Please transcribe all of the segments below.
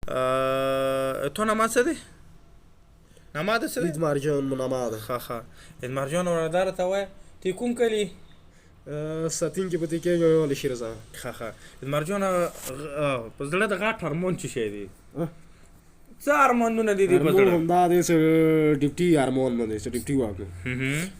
تو نماد څه دی؟ نماد څه دی؟ ادمار جان نماد. ښه ادمار جان ورادار ته وایه. تی کوم کلي؟ ساتین کې پته کېږي ولې شیرزه. ښه ادمار جان په زړه د غاټ هارمون څه شی دی؟ څه هارمونونه دي په زړه؟ همدا دی چې ډیپټي هارمون مې دی چې ډیپټي واکو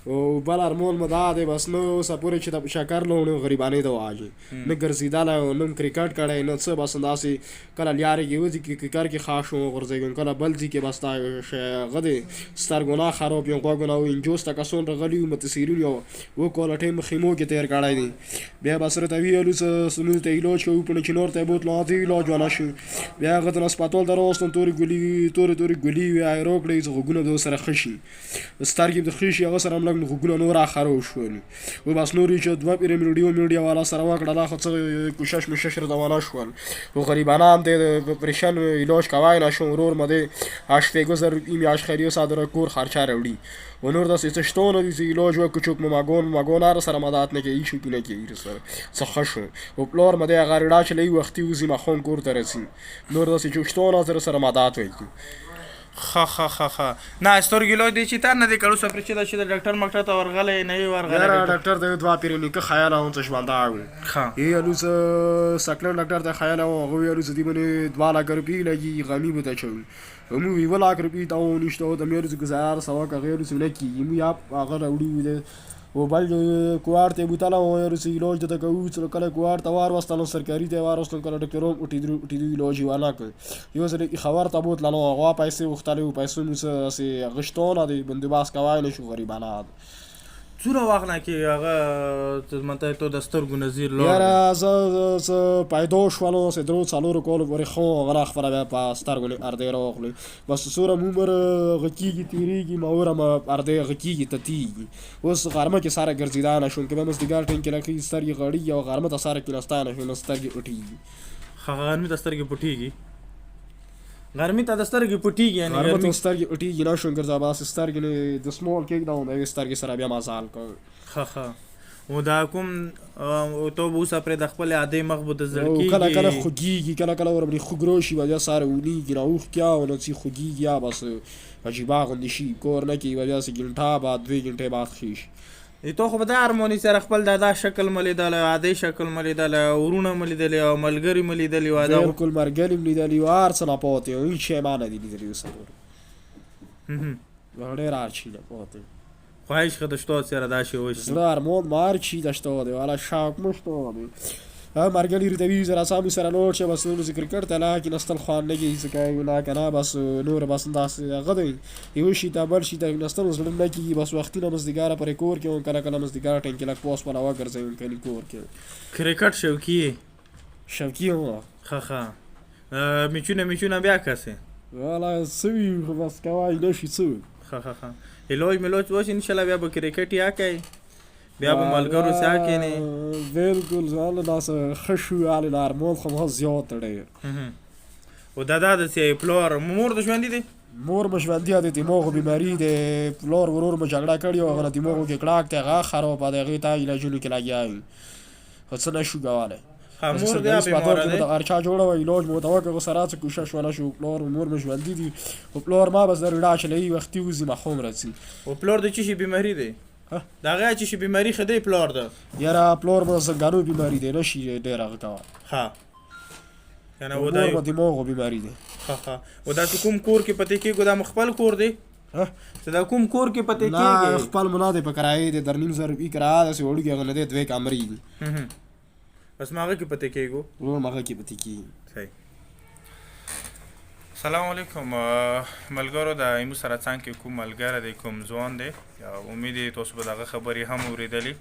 او بل هارمون مې دا دی بس نو اوسه پورې چې د شکر له نو غریبانۍ ته واجي نه ګرځېدلی او نه کرکټ کړی نه څه بس همداسې کله لیارې کې وځي کرکټ کې خاص وغورځېږم کله بل ځي کې بس دا هغه دی سترګونه خراب یم غوږونه او انجوس ته کسان راغلي وو متصیرون یو وکوله ټایم خیمو کې تېر کړی دی بیا بس راته ویلو چې سنونو ته علاج کوو په چنور ته یې بوتلو هغه علاج ونه شو بیا هغه ته هسپتال ته راوستم تورې ګولۍ تورې ګولۍ وې ایرو کړې چې غوږونه د سره ښه شي سترګې د ښه شي هغه سره هم لږ غوږونه نور خراب شول و بس نور یې چې دوه پیرې میډیا والا سره وکړه دا خو څه کوشش مشش راته ونه شول و غریبانه هم دی د اپریشن علاج کوای نه شو ورور مې دی هشتګو زر ایمیاش خیریه صادره کور خرچه راوړي و نور داسې څه شته نه دي چې علاج وکړو چوک مګون هر سره مدد نه کوي شو نه کوي سره څه ښه شو و پلار مې دی هغه رډا چې لږ وختي وځي ماښام کور ته رسي نور داسې چې شته نه سره مدد وکړي ښه نه سترګې علاج دی چې تا نه دی کړو څه پرې چې دا چې د ډاکټر مکټر ته ورغلی نه یې ورغلی ډاکټر ته دوه پیرې نیکه خیال هم څه ژوندی و یې ویلو څه سکلن ډاکټر ته خیال و هغه ویلو چې دې باندې 2 لک روپۍ لګي غمی به ته چوي مو 1 لک روپۍ ته ونیشته د مې ګزار سوا که غیر څه نه کېږي مو یا هغه راوړي و بل کوار ته بوتله وایو چې علاج ته کوو چې کله کوار ته واروستلو سرکاري ته واروستل کله ډاکټرو وټیدو علاج ونه کړ یو ځل خبر ته بوتله نو هغه پیسې وختلې پیسې مو څه غشتونه دی بندوباس کوای نه شو غریبانه څومره وخت نه کې هغه مته تو د سترګو نظیر لور یاره زه پیدا شولو چې درو څلورو کالو پورې خو هغه خبره بیا په سترګو اردې راغلی بس څومره مو عمر غکیږي تیریږي ما وره ما اردې غکیږي ته تیږي اوس غرمه کې ساره ګرځېدا نه شوم که به مزدګار ټینګ کې لکه سترګې غړي او غرمه ته ساره کېناستا نه شوم نو سترګې پټېږي غرمې ته سترګې پټېږي غرمې ته د سترګې پټېږي یعنې غرمه ته سترګې پټېږي نه شوم ګرځه بس سترګې د سمول کېږده او د هغې سترګې سره بیا مزال کوو ښه و دا کوم تو به اوسه پرې د خپلې عادي مخ به د زړه کېږي کله خوږېږي کله ورباندې خوږ راشي بیا ساره ونیږي راوښکي او نو چې خوږېږي یا بس عجیبه غوندې شي کور نه کوي بیا سې ګنټه بعد 2 ګنټې بعد ښه شي تو خو به د هارموني سره خپل دا شکل مې لیدلی عادي شکل مې لیدلی ورونه مې لیدلي او ملګري مې لیدلي بالکل ملګري مې لیدلي و هر څه نه پاتې و هېڅ شی ما نه دي لیدلي اوس ډېر هر شي نه پاتې خواهش ښه د شته سره دا شی وشي زړه هرمون ما هر شي د شته دی والا شاک مو شته دی ملګري ورته وي زه راسامي سره لاړ شم بس نور زه کرکټ ته لا کېناستل خوند نه کېږي څه کوي نه که نه بس نور بس داسې هغه دی یو شي ته بل شي ته کېناستل زړه نه کېږي بس وختي نه مزدګاره پرې کور کې وم کله مزدګاره ټینګ کې لږ پوس پله وګرځوم کلي کور کې کرکټ شوقي یې شوقي یم ښه میچونه بیا کسې والا څه وي خو بس کوای نه شي څه وي ښه علاج وشي انشاءالله بیا به کرکټ یا کوي بیا به ملګرو سره کېنې بالکل زه داسې ښه شو هلې د هارمون خو ما زیات ډېر و دا داسې پلار مور د ژوندي دی مور مې ژوندي دی دماغو بیماري دی پلار ورور مې جګړه کړې وه هغه دماغو کې کړاک دی هغه خراب دی هغې ته علاجونو کې لګیا وي خو څه نه شو کولی مور بیا بیماره دی هرچا جوړه وه علاج مې ورته وکړ سره څه کوشش ونه شو پلار مور مې ژوندي دي خو پلار ما بس د رډا چې له وختي وځي ماښام راځي و پلار د څه شي بیماري دی د هغه چې شي بیماري ښه دی پلار ده یاره پلار مې زنګانو بیماري دی نه شي ډېر هغه کوه مور مې دماغو بیماري دی و دا چې کوم کور کې پتې کېږو دا مو خپل کور دی چې دا کوم کور کې پتې کېږي نه خپل مو نه دی په کرایې دی 2.5 روپۍ کرایه داسې وړوکي هغه نه دی 2 کمرې دي بس ما هغه کې پتې کېږو هغه کې پتې کېږي صحیح سلام علیکم ملګرو د ایمو سره څنګ کې کوم ملګری دی کوم ځوان دی امید دی تاسو به دغه خبرې هم اورېدلې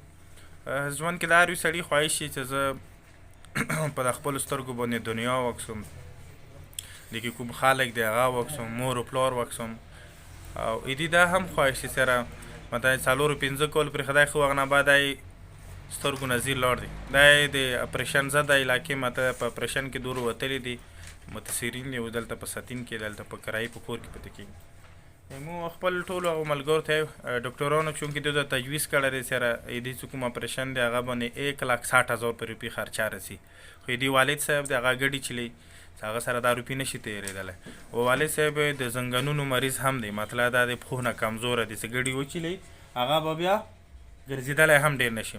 ژوند کې د هر یو سړي خواهش شي چې زه په د خپلو سترګو باندې دنیا وکسم د کې کوم خلک دی هغه وکسم مور و پلار وکسم او ایدي دا هم خواهش شي سره مته 4-5 کال پرې خدای خو هغه نه بعد سترګو نظیر لاړ دی دا د اپریشن زده علاقې مته په اپریشن کې دور وتلی دي متصیرین دی دلته په ساتین کې دلته په کرایي په کور کې پته کېږي مو خپل ټولو هغو ملګرو ته ډاکټرانو چونکې دوی د تجویز کړی دی سره ایدي چې کوم اپریشن دی هغه باندې 1,60,000 روپۍ خرچه رسي خو ایدي والد صاحب دی هغه ګډې چلی هغه سره دا روپۍ نشي تېرېدلی. او والد صاحب د زنګنونو مریض هم دی، مطلب دا د پښو نه کمزوره دی، څه ګډي وچیلی هغه به بیا ګرځېدلی هم ډېر نشي.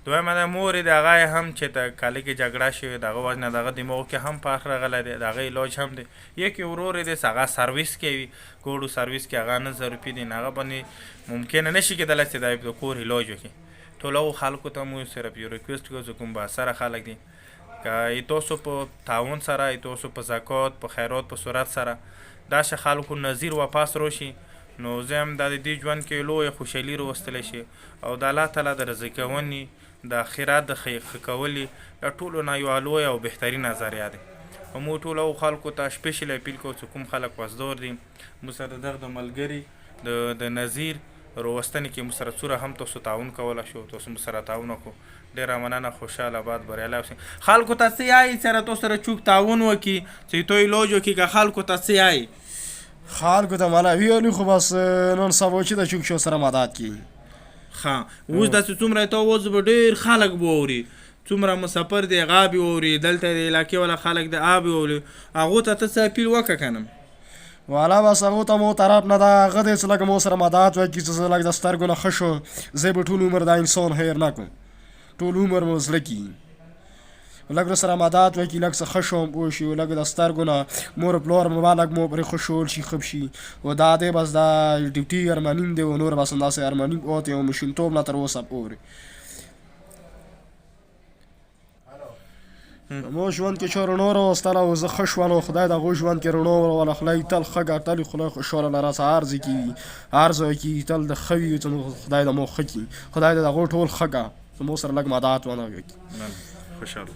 دویمه د مور یې د هغه یې هم چې د کالي کې جګړه شوې د هغه وجه نه د هغه دماغو کې هم فرق راغلی دی، د هغه علاج هم دی. یک ورور یې دی هغه سرویس کوي، ګوډو سرویس کې هغه 9,000 روپۍ دی، هغه باندې ممکنه نشي کېدلی چې د کور علاج وکړي. ټولو خلکو ته مو صرف یو ریکویسټ کوو چې کوم بااثره خلک دي که تاسو په تعاون سره تاسو په زکات په خیرات په صورت سره داسې خلکو نظیر واپس راشي، نو زه هم دا د دې ژوند کې لویه خوشحالي راوستلی شي او د الله تعالی د رضا کونې د آخرت د ښه کولې د ټولو نه یوه لویه او بهترین نظریه دی. موږ ټولو خلکو ته سپیشل اپیل کوو چې کوم خلک وزدار دي موږ سره دغه ملګري د نظیر راوستنې کې موږ سره څومره هم تاسو تعاون کولی شو، تاسو موږ سره تعاون وکړو. ډېره مننه، خوشحاله آباد بریالی اوسئ. خلکو ته څه یایي سره تاسو سره چوک تعاون وکړي چې تو علاج وکړي که خلکو ته څه یایي؟ خلکو ته مانا ویلي خو بس نن سبا چې د چوک شو سره مدد کړي. ښه اوس داسې څومره ته اوس به ډېر خلک به واوري، څومره مسافر دی هغه به واوري، دلته د علاقې والا خلک دی هغه به واوري، هغو ته ته څه اپیل وکړه که نه؟ والا بس هغو ته مو طرف نه ده هغه دی چې لږ مو سره مدد وکړي چې زه لږ د سترګو نه ښه شو، زه به ټول عمر دا انسان هیر نه کړم، ټول عمر مو زړه کي لږ سره مدد وکړي، لږ څه ښه شم پوه شي، لږ د سترګو نه مور پلار مو لږ مو پرې خوشحال شي ښه شي. و دا دی بس دا ډیوټي ارمانیم دی و نور بس همداسې ارمانیم پاتې او ماشومتوب نه تر اوسه پورې مو ژوند کې چې رڼا راوستله او زه ښه شوم، خدای د هغو ژوند کې رڼا راوله، خدای تل ښه ګټلي، خدای خوشحاله لره څه هر ځای کې وي هر ځای کې تل د ښه وي چې خدای د مو ښه کړي، خدای د هغو ټول ښه کړه چې مو سره لږ مدد ونه وکړي. خوشحاله